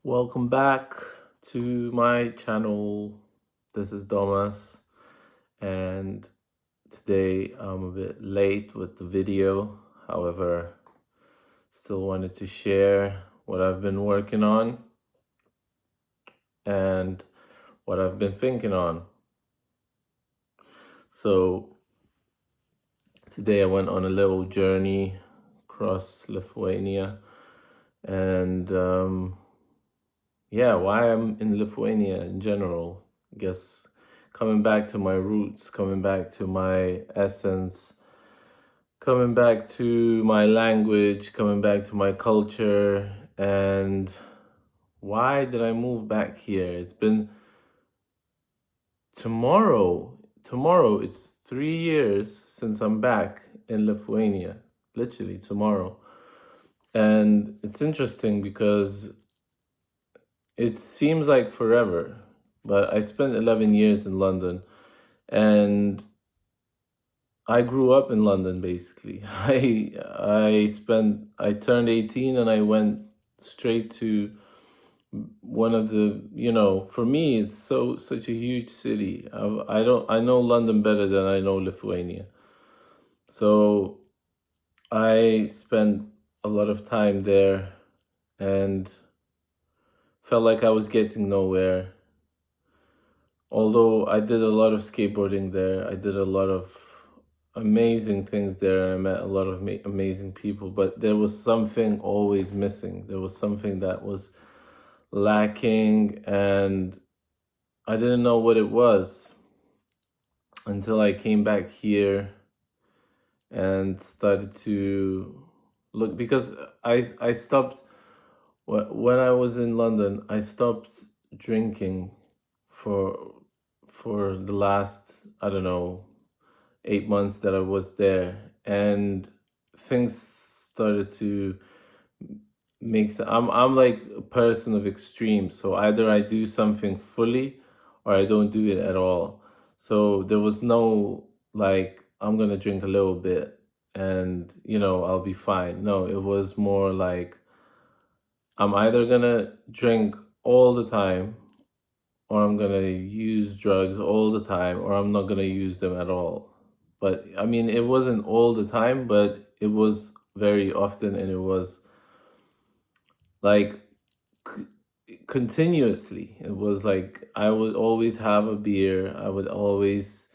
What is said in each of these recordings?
Welcome back to my channel. This is Domas, and today I'm a bit late with the video. However, still wanted to share what I've been working on and what I've been thinking on. So, today I went on a little journey across Lithuania, and why I'm in Lithuania in general. I guess coming back to my roots, coming back to my essence, coming back to my language, coming back to my culture. And why did I move back here? It's been tomorrow it's 3 years since I'm back in Lithuania, literally tomorrow. And it's interesting because it seems like forever, but I spent 11 years in London, and I grew up in London basically. I turned 18 and I went straight to one of the, for me it's such a huge city. I know London better than I know Lithuania. So I spent a lot of time there and felt like I was getting nowhere. Although I did a lot of skateboarding there, I did a lot of amazing things there, and I met a lot of amazing people, but there was something always missing. There was something that was lacking, and I didn't know what it was until I came back here and started to look, because I stopped when I was in London. I stopped drinking for the last, I don't know, 8 months that I was there, and things started to make sense. I'm like a person of extremes, so either I do something fully or I don't do it at all. So there was no like I'm gonna drink a little bit and I'll be fine. No, it was more like I'm either gonna drink all the time, or I'm gonna use drugs all the time, or I'm not gonna use them at all. But I mean, it wasn't all the time, but it was very often, and it was like continuously. It was like I would always have a beer. I would always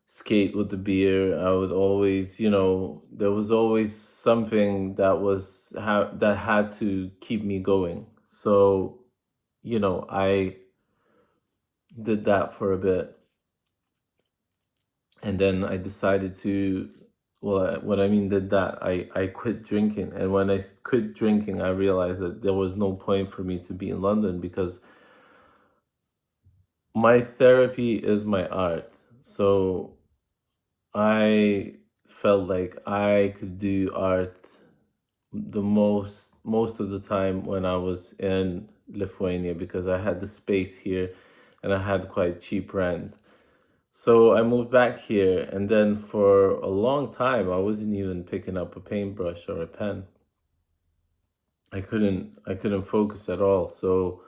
skate with the beer. I would always, there was always something that that had to keep me going. So, I did that for a bit, and then I decided to, what I mean did that, I quit drinking. And when I quit drinking, I realized that there was no point for me to be in London, because my therapy is my art. So I felt like I could do art the most of the time when I was in Lithuania, because I had the space here and I had quite cheap rent. So I moved back here, and then for a long time I wasn't even picking up a paintbrush or a pen. I couldn't focus at all. So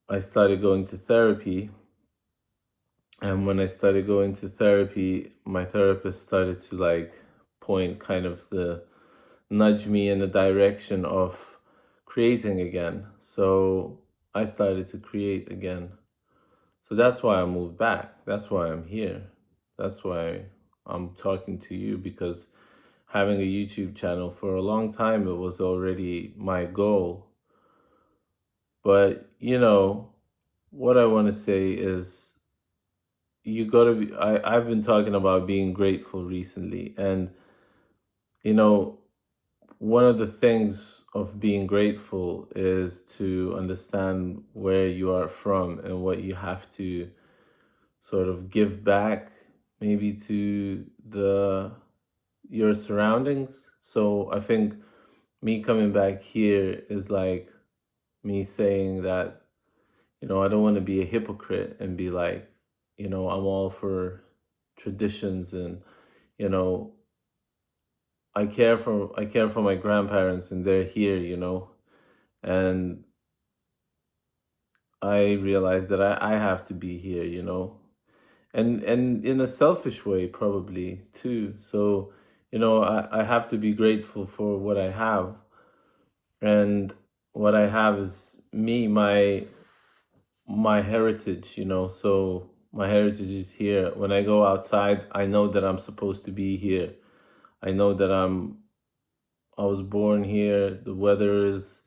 I started going to therapy, and when I started going to therapy, my therapist started to like point kind of the nudge me in the direction of creating again. So I started to create again. So that's why I moved back. That's why I'm here. That's why I'm talking to you, because having a YouTube channel for a long time, it was already my goal. But, what I want to say is you got to be, I've been talking about being grateful recently. And, you know, one of the things of being grateful is to understand where you are from and what you have to sort of give back, maybe to your surroundings. So I think me coming back here is like me saying that, I don't want to be a hypocrite and be like, I'm all for traditions, and, you know, I care for my grandparents and they're here, and I realized that I have to be here, you know, and in a selfish way probably too. So, you know, I have to be grateful for what I have. And what I have is me, my heritage, you know. So my heritage is here. When I go outside, I know that I'm supposed to be here. I know that I was born here. The weather is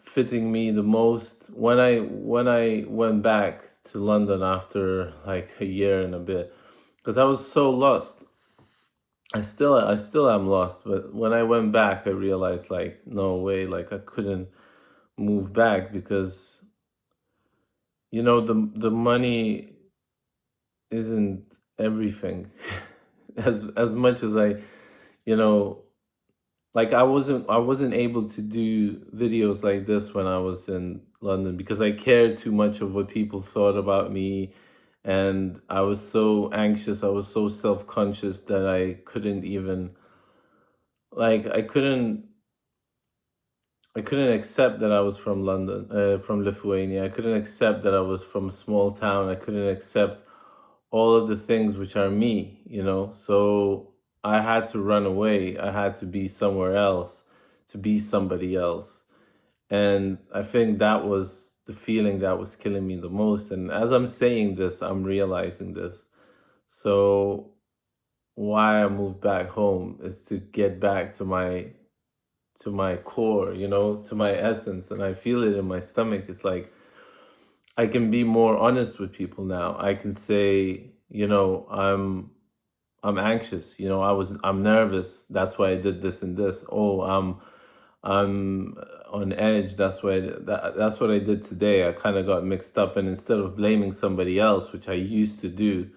fitting me the most. When I went back to London after like a year and a bit, because I was so lost. I still am lost, but when I went back I realized like no way, like I couldn't move back because you know the money isn't everything. As much as I, you know, like I wasn't able to do videos like this when I was in London because I cared too much of what people thought about me, and I was so anxious, I was so self-conscious that I couldn't even, like I couldn't accept that I was from London, from Lithuania. I couldn't accept that I was from a small town. I couldn't accept all of the things which are me, you know? So I had to run away. I had to be somewhere else, to be somebody else. And I think that was the feeling that was killing me the most. And as I'm saying this, I'm realizing this. So why I moved back home is to get back to my core, you know, to my essence. And I feel it in my stomach. It's like I can be more honest with people now. I can say, you know, I'm anxious, you know, I'm nervous. That's why I did this and this. Oh, I'm on edge. That's what I did today. I kind of got mixed up, and instead of blaming somebody else, which I used to do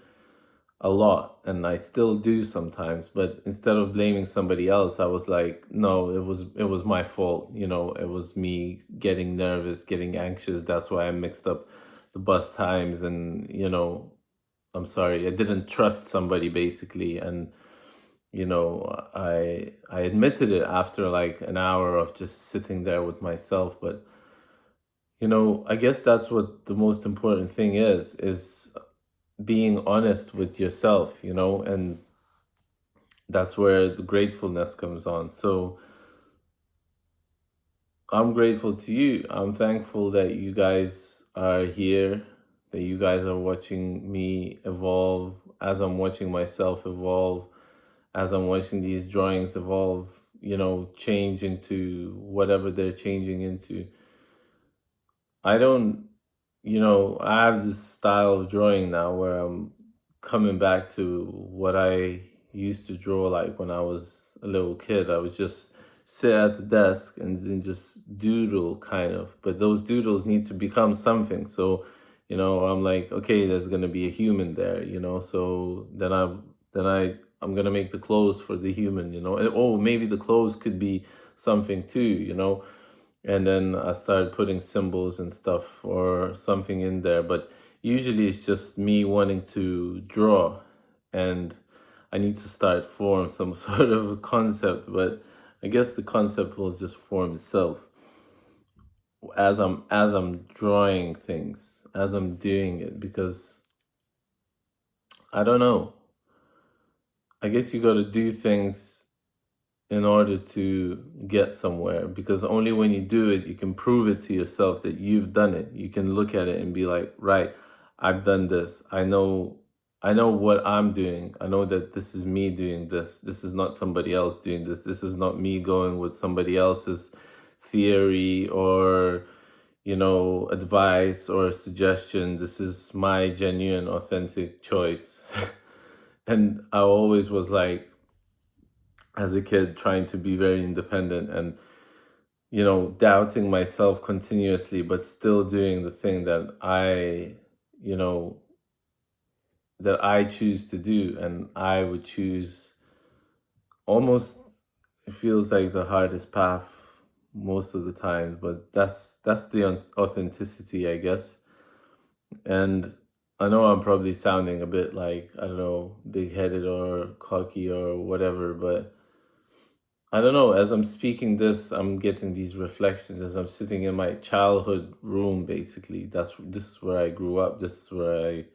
a lot and I still do sometimes, but instead of blaming somebody else, I was like, no, it was my fault, you know, it was me getting nervous, getting anxious. That's why I mixed up the bus times, and you know, I'm sorry. I didn't trust somebody basically, and you know, I admitted it after like an hour of just sitting there with myself. But you know, I guess that's what the most important thing is being honest with yourself, you know, and that's where the gratefulness comes on. So I'm grateful to you. I'm thankful that you guys are here, that you guys are watching me evolve as I'm watching myself evolve, as I'm watching these drawings evolve, you know, change into whatever they're changing into. I don't, you know, I have this style of drawing now where I'm coming back to what I used to draw like when I was a little kid. I would just sit at the desk and then just doodle kind of, but those doodles need to become something. So, you know, I'm like, okay, there's gonna be a human there, you know. So I'm gonna make the clothes for the human, you know. Oh, maybe the clothes could be something too, you know. And then I started putting symbols and stuff or something in there. But usually it's just me wanting to draw, and I need to start form some sort of a concept. But I guess the concept will just form itself as I'm drawing things, as I'm doing it, because I don't know. I guess you got to do things in order to get somewhere, because only when you do it you can prove it to yourself that you've done it. You can look at it and be like, right, I've done this. I know what I'm doing. I know that this is me doing this. This is not somebody else doing this. This is not me going with somebody else's theory or, you know, advice or suggestion. This is my genuine authentic choice. And I always was like, as a kid, trying to be very independent and, you know, doubting myself continuously, but still doing the thing that you know, that I choose to do. And I would choose almost, it feels like the hardest path most of the time, but that's the authenticity, I guess. And I know I'm probably sounding a bit like, I don't know, big headed or cocky or whatever, but I don't know, as I'm speaking this, I'm getting these reflections as I'm sitting in my childhood room, basically. This is where I grew up. This is where I,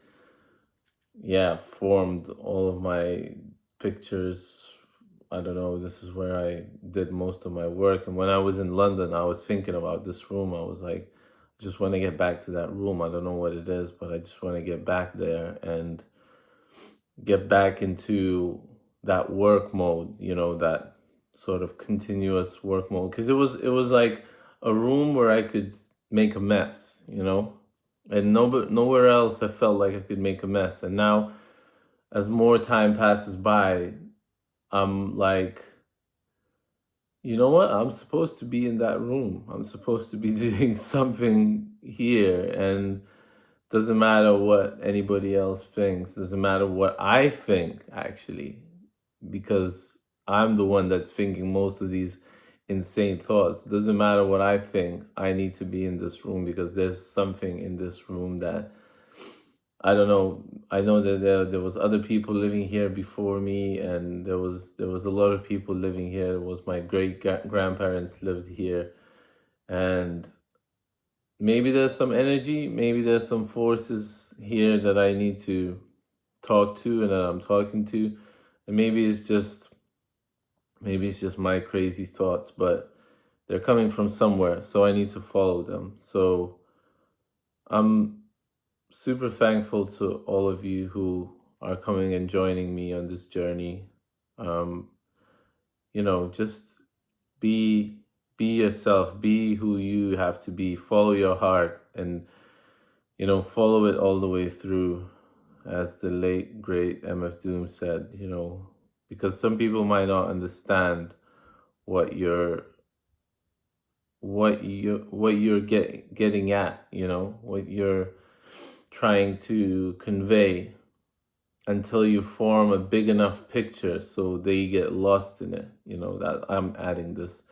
yeah, formed all of my pictures. I don't know, this is where I did most of my work. And when I was in London, I was thinking about this room. I was like, just want to get back to that room. I don't know what it is, but I just want to get back there and get back into that work mode, that sort of continuous work mode. Because it was like a room where I could make a mess, and nowhere else I felt like I could make a mess. And now, as more time passes by, I'm like, you know what? I'm supposed to be in that room. I'm supposed to be doing something here. And doesn't matter what anybody else thinks. Doesn't matter what I think, actually, because I'm the one that's thinking most of these insane thoughts. Doesn't matter what I think. I need to be in this room because there's something in this room that I don't know. I know that there was other people living here before me, and there was a lot of people living here. It was my great grandparents lived here, and maybe there's some energy, maybe there's some forces here that I need to talk to and that I'm talking to, and maybe it's just my crazy thoughts, but they're coming from somewhere, so I need to follow them. So I'm super thankful to all of you who are coming and joining me on this journey. Um, just be yourself, be who you have to be, follow your heart, and follow it all the way through, as the late great MF Doom said. Because some people might not understand what you're getting at, what you're trying to convey, until you form a big enough picture so they get lost in it. That I'm adding this.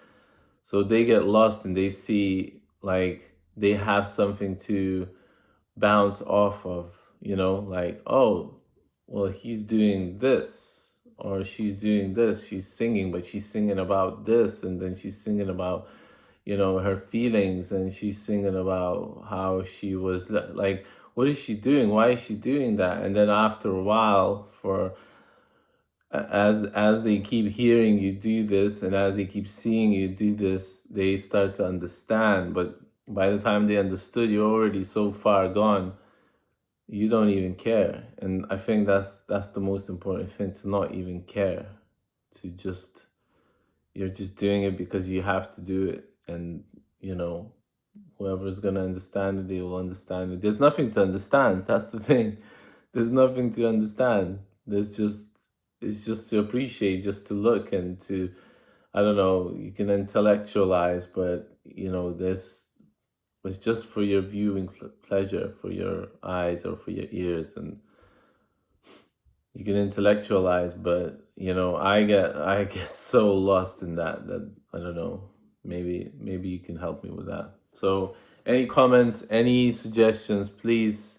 So they get lost and they see, like, they have something to bounce off of, like, oh, well, he's doing this or she's doing this. She's singing, but she's singing about this, and then she's singing about, her feelings, and she's singing about how she was like, what is she doing? Why is she doing that? And then after a while, as they keep hearing you do this, and as they keep seeing you do this, they start to understand. But by the time they understood, you're already so far gone, you don't even care. And I think that's the most important thing, to not even care, to just, you're just doing it because you have to do it. And whoever's going to understand it, they will understand it. There's nothing to understand. That's the thing. There's nothing to understand. It's just to appreciate, just to look, and to, I don't know, you can intellectualize, but it's just for your viewing pleasure, for your eyes or for your ears. And you can intellectualize, but I get so lost in that I don't know, maybe you can help me with that. So any comments, any suggestions, please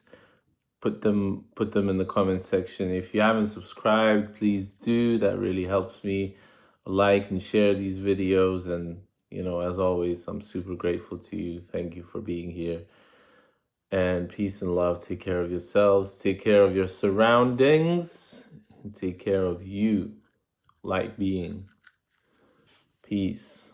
put them in the comment section. If you haven't subscribed, please do. That really helps me. Like and share these videos. And as always, I'm super grateful to you. Thank you for being here. And peace and love. Take care of yourselves, take care of your surroundings, and take care of you, light being. Peace.